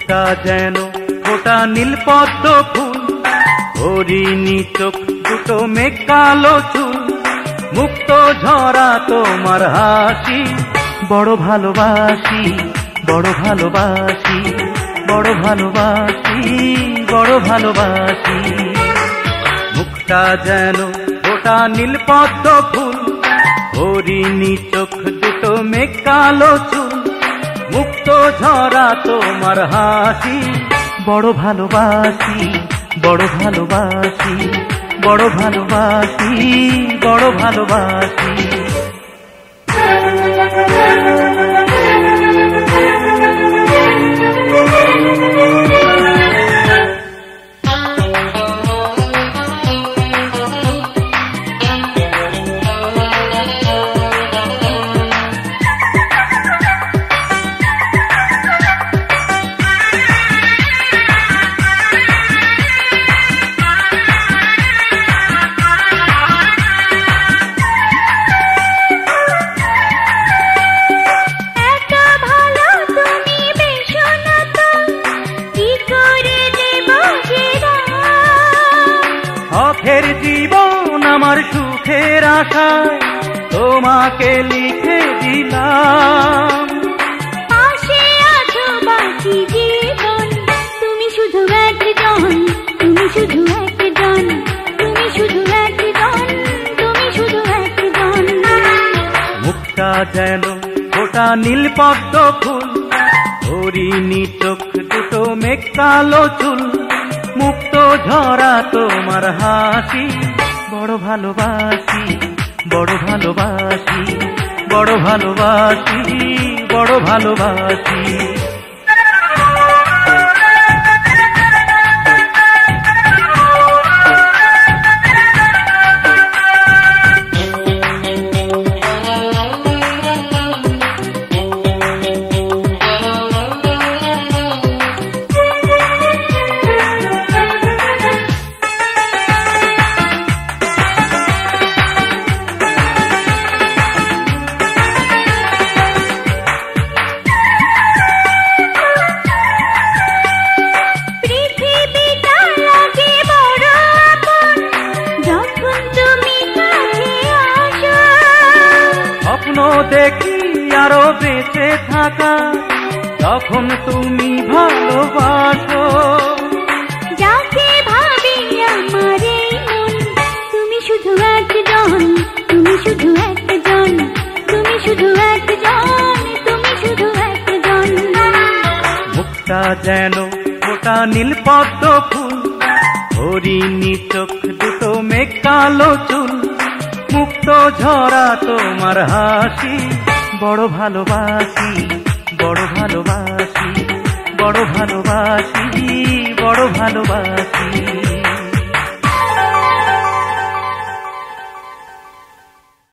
মুখটা যেন ফোটা নীল পদ্ম ফুল, হরিণী চোখ দুটো মেঘ কালো চুল, মুক্ত ঝরা তোমার হাসি, বড় ভালোবাসি, বড় ভালোবাসি, বড় ভালোবাসি, বড় ভালোবাসি। মুখটা যেন ফোটা নীল পদ্ম ফুল, হরিণী চোখ দুটো মেঘ কালো চুল, মুক্ত ঝরা তোমার হাসি, বড় ভালোবাসি, বড় ভালোবাসি, বড় ভালোবাসি, বড় ভালোবাসি। শখের জীবন আমার সুখের আশায় তোমাকে লিখে দিলাম, পাশে আছো বাকি জীবন, তুমি শুধু একজন, তুমি শুধু একজন, তুমি শুধু একজন, তুমি শুধু একজন। মুখটা যেন ফোটা নীল পদ্ম ফুল, হরিণী চোখ দুটো মেঘ কালো চুল, মুক্ত ঝরা তোমার হাসি, বড় ভালোবাসি, বড় ভালোবাসি, বড় ভালোবাসি, বড় ভালোবাসি। দেখি আরো বেঁচে থাকা, তখন তুমি ভালোবাসো, যাকে ভাবি আমার এই মন, তুমি শুধু একজন, তুমি শুধু একজন, তুমি শুধু একজন, তুমি শুধু একজন। মুখটা যেন ফোটা নীল পদ্ম ফুল, হরিণী চোখ দুটো মেঘ কালো চুল, মুক্ত ঝরা তোমার হাসি, বড় ভালোবাসি, বড় ভালোবাসি, বড় ভালোবাসি, বড় ভালোবাসি।